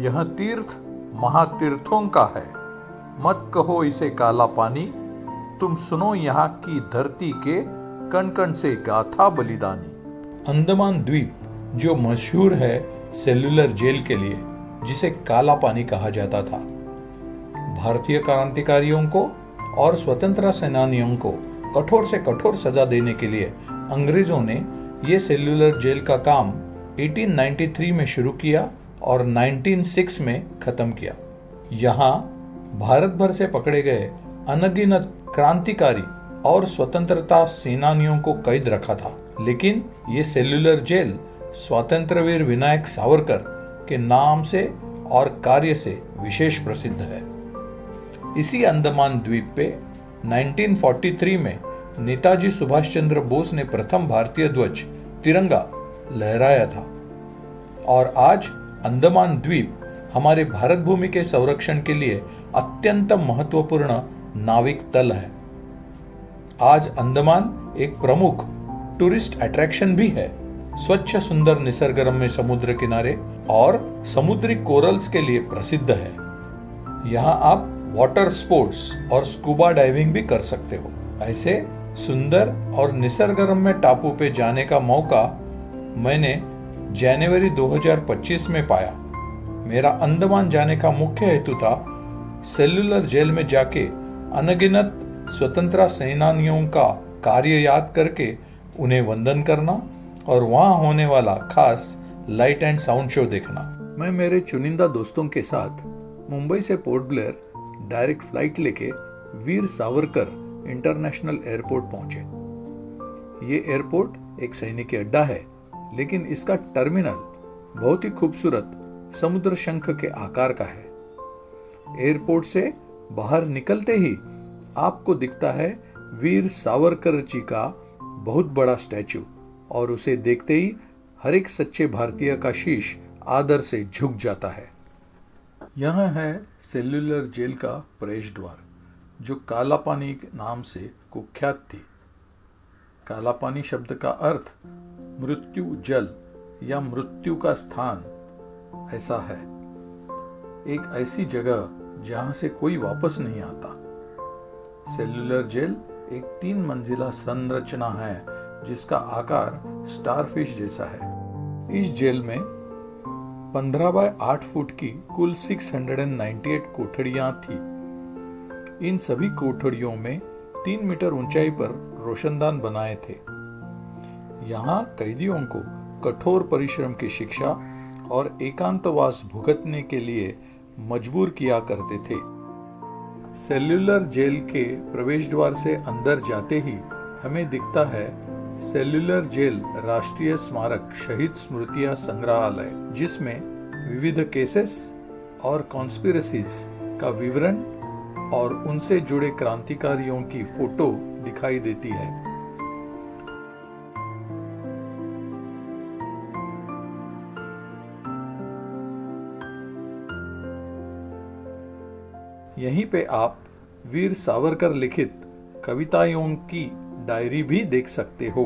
यह तीर्थ महातीर्थों का है, मत कहो इसे काला पानी, तुम सुनो यहाँ की धरती के कण कण से गाथा बलिदानी। अंडमान द्वीप जो मशहूर है सेल्युलर जेल के लिए, जिसे काला पानी कहा जाता था। भारतीय क्रांतिकारियों को और स्वतंत्रता सेनानियों को कठोर से कठोर सजा देने के लिए अंग्रेजों ने ये सेल्युलर जेल का काम 1893 में शुरू किया और 1906 में खत्म किया। यहाँ भारत भर से पकड़े गए अनगिनत क्रांतिकारी और स्वतंत्रता सेनानियों को कैद रखा था। लेकिन ये सेल्युलर जेल स्वातंत्र्यवीर विनायक सावरकर के नाम से और कार्य से विशेष प्रसिद्ध है। इसी अंडमान द्वीप पे 1943 में नेताजी सुभाष चंद्र बोस ने प्रथम भारतीय ध्वज तिरंगा लहराया था और आज अंडमान द्वीप हमारे भारत भूमि के संरक्षण के लिए अत्यंत महत्वपूर्ण नाविक तल है। आज अंडमान एक प्रमुख टूरिस्ट अट्रैक्शन भी है। स्वच्छ सुंदर निसर्गरम्य समुद्र किनारे और समुद्री कोरल्स के लिए प्रसिद्ध है। यहाँ आप वाटर स्पोर्ट्स और स्कूबा डाइविंग भी कर सकते हो। ऐसे सुंदर और निसर्गरम्य टापू पे जाने का मौका मैंने जनवरी 2025 में पाया। मेरा अंडमान जाने का मुख्य हेतु था सेल्युलर जेल में जाके अनगिनत स्वतंत्रता सेनानियों का कार्य याद करके उन्हें वंदन करना और वहां होने वाला खास लाइट एंड साउंड शो देखना। मैं मेरे चुनिंदा दोस्तों के साथ मुंबई से पोर्ट ब्लेयर डायरेक्ट फ्लाइट लेके वीर सावरकर इंटरनेशनल एयरपोर्ट पहुंचे। ये एयरपोर्ट एक सैनिक अड्डा है, लेकिन इसका टर्मिनल बहुत ही खूबसूरत समुद्र शंख के आकार का है। एयरपोर्ट से बाहर निकलते ही आपको दिखता है वीर सावरकर जी का बहुत बड़ा स्टैचू और उसे देखते ही हर एक सच्चे भारतीय का शीश आदर से झुक जाता है। यह है सेल्युलर जेल का प्रवेश द्वार, जो काला पानी नाम से कुख्यात थी। काला पानी शब्द का अर्थ मृत्यु जल या मृत्यु का स्थान ऐसा है, एक ऐसी जगह जहां से कोई वापस नहीं आता। सेल्युलर जेल एक 3 मंजिला संरचना है जिसका आकार स्टारफिश जैसा है। इस जेल में 15 बाय 8 फुट की कुल 698 कोठड़ियां थी। इन सभी कोठड़ियों में 3 मीटर ऊंचाई पर रोशनदान बनाए थे। यहाँ कैदियों को कठोर परिश्रम की शिक्षा और एकांतवास भुगतने के लिए मजबूर किया करते थे। सेल्युलर जेल के प्रवेश द्वार से अंदर जाते ही हमें दिखता है सेल्युलर जेल राष्ट्रीय स्मारक शहीद स्मृतियां संग्रहालय, जिसमें विविध केसेस और कॉन्स्पिरेसीज का विवरण और उनसे जुड़े क्रांतिकारियों की फोटो दिखाई देती है। यहीं पे आप वीर सावरकर लिखित कविताओं की डायरी भी देख सकते हो।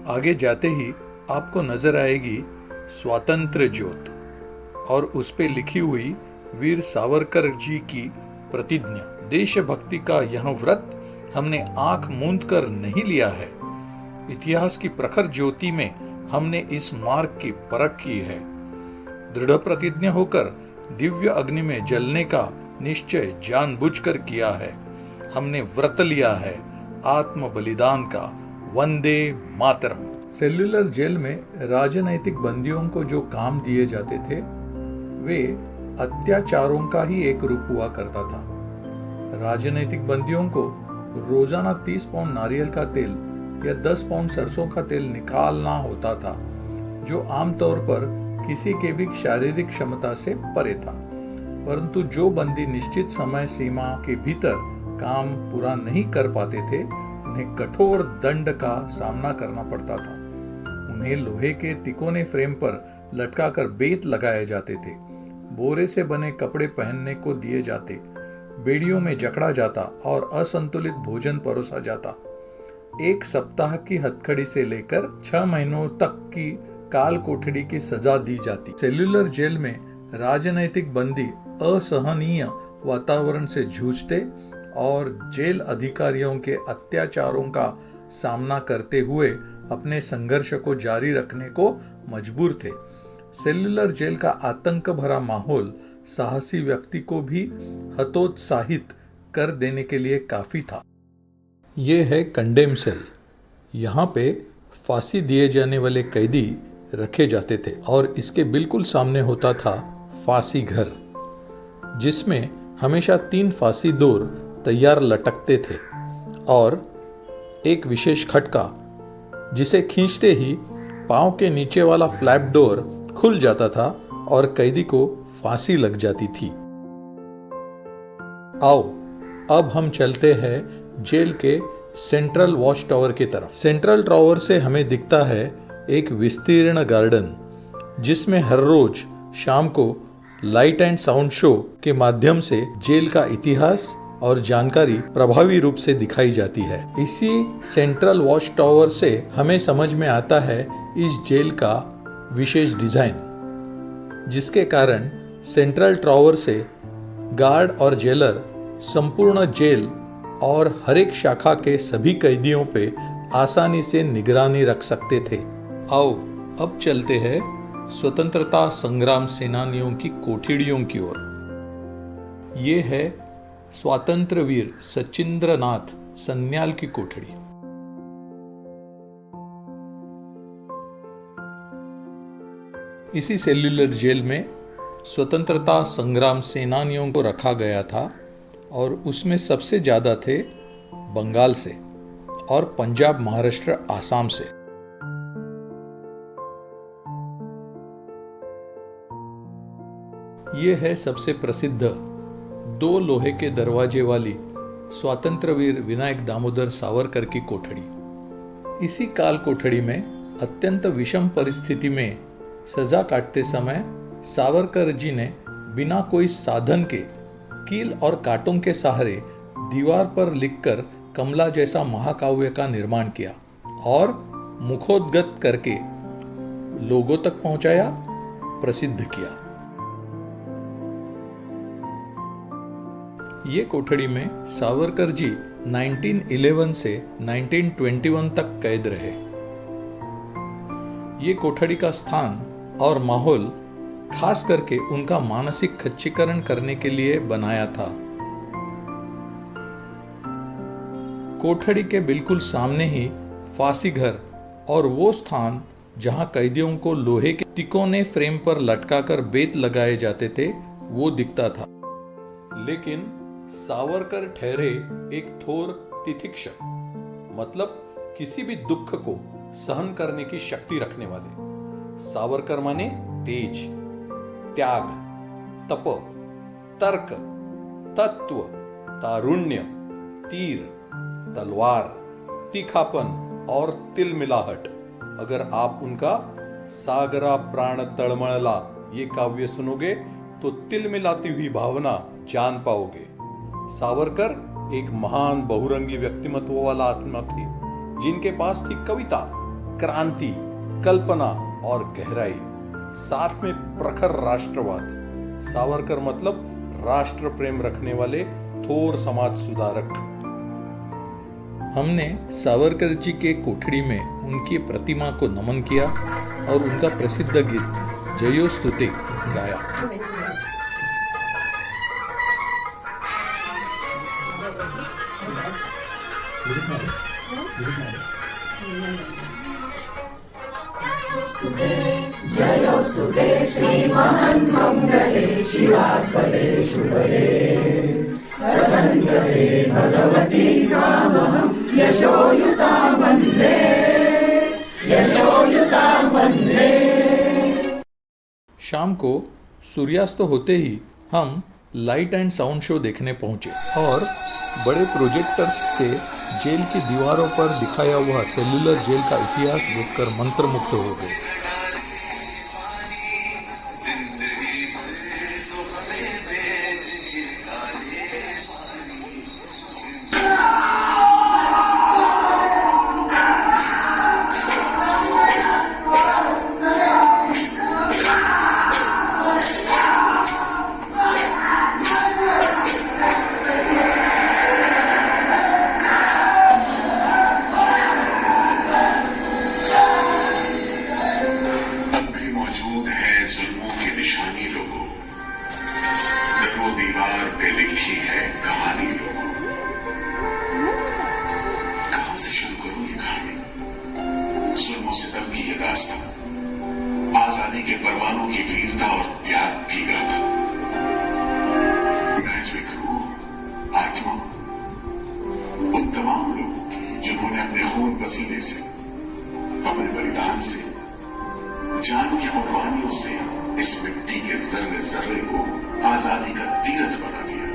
आगे जाते ही आपको नजर आएगी स्वातंत्र्य ज्योत और उस पे लिखी हुई वीर सावरकर जी की प्रतिज्ञा। देशभक्ति का यह व्रत हमने आंख मूंद कर नहीं लिया है। इतिहास की प्रखर ज्योति में हमने इस मार्ग की परख की है। दृढ़ प्रतिज्ञा होकर दिव्य अग्नि में जलने का निश्चय जानबूझकर किया है। हमने व्रत लिया है आत्म बलिदान का। वंदे मातरम। सेल्युलर जेल में राजनैतिक बंदियों को जो काम दिए जाते थे वे अत्याचारों का ही एक रूप हुआ करता था। राजनैतिक बंदियों को रोजाना 30 पाउंड नारियल का तेल या 10 पाउंड सरसों का तेल निकालना होता था, जो आमतौर पर किसी के भी शारीरिक क्षमता से परे था। परंतु जो बंदी निश्चित समय सीमा के भीतर काम पूरा नहीं कर पाते थे, उन्हें कठोर दंड का सामना करना पड़ता था। उन्हें लोहे के तिकोने फ्रेम पर लटकाकर बेत लगाए जाते थे। बोरे से बने कपड़े पहनने को दिए जाते, बेड़ियों में जकड़ा जाता और असंतुलित भोजन परोसा जाता। 1 सप्ताह की हथकड़ी से लेकर 6 महीनों तक की काल कोठड़ी की सजा दी जाती। सेल्युलर जेल में राजनैतिक बंदी असहनीय वातावरण से जूझते और जेल अधिकारियों के अत्याचारों का सामना करते हुए अपने संघर्ष को जारी रखने को मजबूर थे। सेल्युलर जेल का आतंक भरा माहौल साहसी व्यक्ति को भी हतोत्साहित कर देने के लिए काफी था। ये है कंडेम सेल। यहाँ पे फांसी दिए जाने वाले कैदी रखे जाते थे और इसके बिल्कुल सामने होता था फांसी घर, जिसमें हमेशा 3 फांसी डोर तैयार लटकते थे और एक विशेष खटका जिसे खींचते ही पांव के नीचे वाला फ्लैप डोर खुल जाता था और कैदी को फांसी लग जाती थी। आओ अब हम चलते हैं जेल के सेंट्रल वॉच टावर की तरफ। सेंट्रल टावर से हमें दिखता है एक विस्तीर्ण गार्डन, जिसमें हर रोज शाम को लाइट एंड साउंड शो के माध्यम से जेल का इतिहास और जानकारी प्रभावी रूप से दिखाई जाती है। इसी सेंट्रल वॉच टावर से हमें समझ में आता है इस जेल का विशेष डिजाइन, जिसके कारण सेंट्रल टावर से गार्ड और जेलर संपूर्ण जेल और हर एक शाखा के सभी कैदियों पे आसानी से निगरानी रख सकते थे। आओ अब चलते हैं स्वतंत्रता संग्राम सेनानियों की कोठड़ियों की ओर। ये है स्वातंत्र्य वीर सचिंद्र नाथ सन्याल की कोठड़ी। इसी सेल्युलर जेल में स्वतंत्रता संग्राम सेनानियों को रखा गया था और उसमें सबसे ज्यादा थे बंगाल से और पंजाब, महाराष्ट्र, आसाम से। ये है सबसे प्रसिद्ध 2 लोहे के दरवाजे वाली स्वातंत्रवीर विनायक दामोदर सावरकर की कोठड़ी। इसी काल कोठड़ी में अत्यंत विषम परिस्थिति में सजा काटते समय सावरकर जी ने बिना कोई साधन के कील और कांटों के सहारे दीवार पर लिखकर कमला जैसा महाकाव्य का निर्माण किया और मुखोद्गत करके लोगों तक पहुंचाया, प्रसिद्ध किया। ये कोठड़ी में सावरकर जी 1911 से 1921 तक कैद रहे। ये कोठड़ी का स्थान और माहौल खास करके उनका मानसिक खच्चीकरण करने के लिए बनाया था। कोठड़ी के बिल्कुल सामने ही फांसी घर और वो स्थान जहां कैदियों को लोहे के तिकोने फ्रेम पर लटकाकर बेत लगाए जाते थे वो दिखता था। लेकिन सावरकर ठहरे एक थोर तितिक्षक, मतलब किसी भी दुख को सहन करने की शक्ति रखने वाले। सावरकर माने तेज, त्याग, तप, तर्क, तत्व, तारुण्य, तीर, तलवार, तीखापन और तिलमिलाहट। अगर आप उनका सागरा प्राण तळमळला ये काव्य सुनोगे तो तिलमिलाती हुई भावना जान पाओगे। सावरकर एक महान बहुरंगी व्यक्तिमत्व वाला आत्मा थे, जिनके पास थी कविता, क्रांति, कल्पना और गहराई, साथ में प्रखर राष्ट्रवाद। सावरकर मतलब राष्ट्र प्रेम रखने वाले थोर समाज सुधारक। हमने सावरकर जी के कोठड़ी में उनकी प्रतिमा को नमन किया और उनका प्रसिद्ध गीत जयोस्तुते गाया। जयोस्तुते श्रीमन्मङ्गले शिवास्पदे शुभदे ससङ्गते भगवती कामहं यशोयुतां वन्दे शाम को सूर्यास्त होते ही हम लाइट एंड साउंड शो देखने पहुंचे और बड़े प्रोजेक्टर्स से जेल की दीवारों पर दिखाया हुआ सेल्युलर जेल का इतिहास देखकर मंत्रमुग्ध हो गए। सितम की ये दास्तां आजादी के परवानों की वीरता और त्याग की गाथा। मैच में करूं आत्मा उन तमाम लोगों की जिन्होंने अपने खून पसीने से, अपने बलिदान से, जान की कुर्बानियों से इस मिट्टी के जर्रे जर्रे को आजादी का तीरथ बना दिया।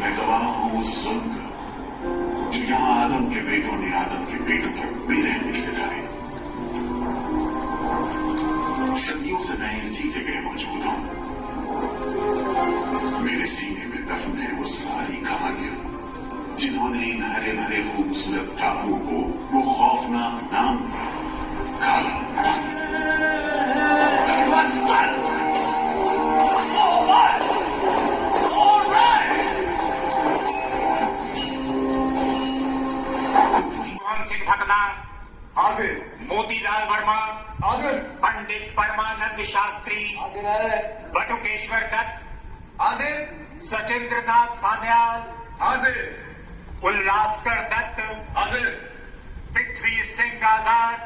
मैं गवाह हूं उस जुल्म का जो यहां आदम के बेटों ने आदम के बेटों पर बेरहमी सिखाई। सदियों से मैं इसी जगह मौजूद हूं। मेरे सीने में दफन है वो सारी कहानियां जिन्होंने इन हरे भरे खूबसूरत टापुओं को वो खौफनाक नाम दिया, काला पानी। सिंह भकना हाजिर। मोतीलाल वर्मा हाजिर। पंडित परमानंद शास्त्री हाजिर है। बटुकेश्वर दत्त हाजिर। सचिंद्र नाथ सान्याल हाजिर। उल्लासकर दत्त हाजिर। पृथ्वी सिंह आजाद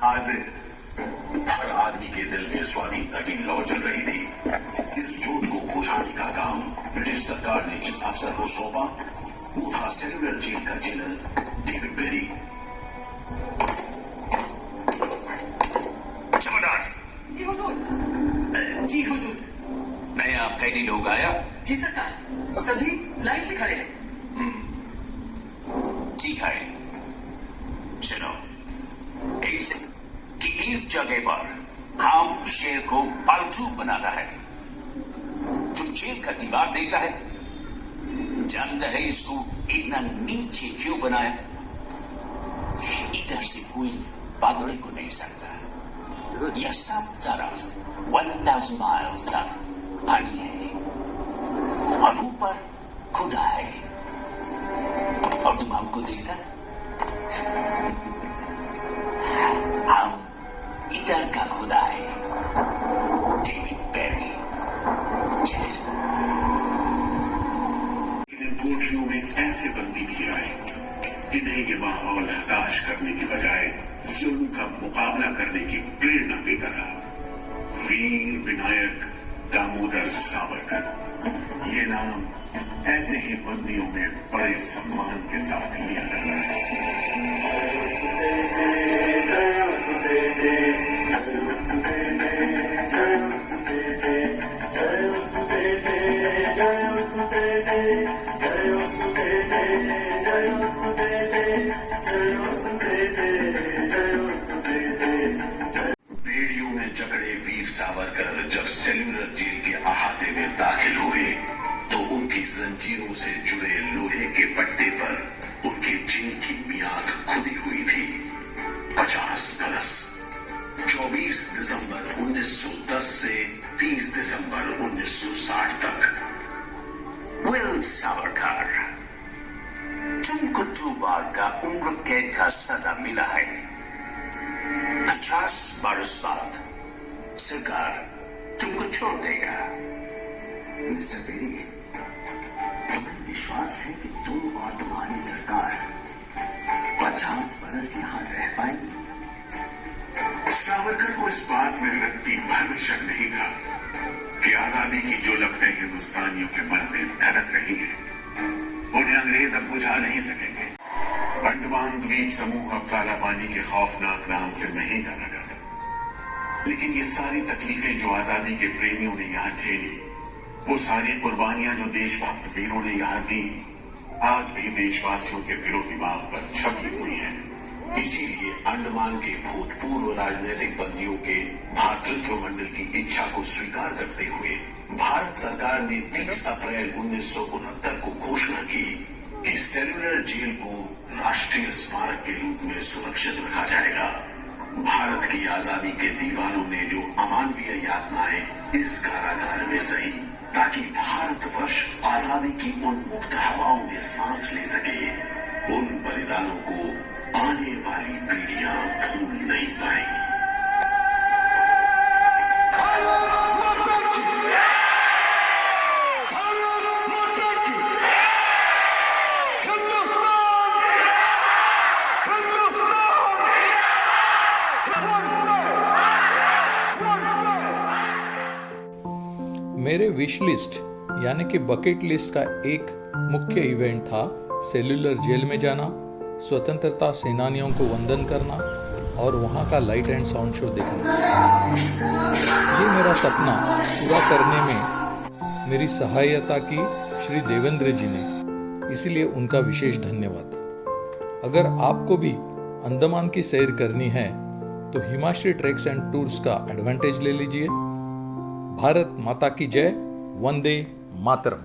हाजिर। हर आदमी के दिल में स्वाधीनता की लौ जल रही थी। इस जोत को बुझाने का काम ब्रिटिश सरकार ने जिस अफसर को सौंपा वो था सेलुलर जेल का जेलर डेविड बेरी। जमादार। जी हुजूर। नया कैदी लोग आया? जी सरकार, सभी लाइन से खड़े हैं। ठीक है, सुनो, इस जगह पर हम शेर को पालतू बनाता है। तुम जेल का दीवार देखता है, जानता है इसको इतना नीचे क्यों बनाया? इधर से कोई भागने को नहीं सकता। यह सब तरफ 1000 माइल्स तक पानी है और ऊपर खुदा है। और तुम हमको देखता है? हम इधर का खुदा है, डेविड बेरी। इन कोठरियों में ऐसे बंदी भी आए जिन्हें ये माहौल हताश करने की बजाय जुल्म का मुकाबला करने की प्रेरणा देता रहा। वीर विनायक दामोदर सावरकर, ये नाम ऐसे ही बंदियों में बड़े सम्मान के साथ लिया जाता है। बेड़ियों में जकड़े वीर सावरकर जब सेल्यूलर जेल के अहाते में दाखिल हुए तो उनकी जंजीरों से जुड़े लोहे के पट्टे पर उनके जेल की मियाद खुदी हुई थी 50 बरस। 24 दिसंबर 1910 से 30 दिसंबर 1960 तक। विल सावरकर, तुमको 2 बार का उम्र कैद का सजा मिला है। 50 बरस बाद सरकार तुमको छोड़ देगा। मिस्टर बेरी, तुम्हें विश्वास है कि तुम और तुम्हारी सरकार 50 बरस यहाँ रह पाएगी? सावरकर को इस बात में रत्ती भर में शक नहीं था कि आजादी की जो लपटें हिंदुस्तानियों के मन में धड़क रही हैं, उन्हें अंग्रेज अब बुझा नहीं सकेंगे। अंडमान द्वीप समूह अब काला पानी के खौफनाक नाम से नहीं जाना जाता, लेकिन ये सारी तकलीफें जो आजादी के प्रेमियों ने यहाँ झेली, वो सारी कुर्बानियां जो देशभक्त वीरों ने यहाँ दी, आज भी देशवासियों के दिलो दिमाग पर छपी हुई है। इसीलिए अंडमान के भूतपूर्व राजनीतिक बंदियों के भातृत्व मंडल की इच्छा को स्वीकार करते हुए भारत सरकार ने 30 अप्रैल 1969 को घोषणा की कि सेल्यूलर जेल को राष्ट्रीय स्मारक के रूप में सुरक्षित रखा जाएगा। भारत की आजादी के दीवानों ने जो अमानवीय यातनाएं इस कारागार में सही, ताकि भारतवर्ष आजादी की उन मुक्त हवाओं में सांस ले सके, उन बलिदानों को आने वाली पीढ़ियां भूल नहीं पाएंगी। हिंदुस्तान मेरे विश लिस्ट यानी कि बकेट लिस्ट का एक मुख्य इवेंट था सेल्युलर जेल में जाना, स्वतंत्रता सेनानियों को वंदन करना और वहाँ का लाइट एंड साउंड शो देखना। ये मेरा सपना पूरा करने में मेरी सहायता की श्री देवेंद्र जी ने, इसीलिए उनका विशेष धन्यवाद। अगर आपको भी अंडमान की सैर करनी है तो हिमाश्री ट्रैक्स एंड टूर्स का एडवांटेज ले लीजिए। भारत माता की जय, वंदे मातरम।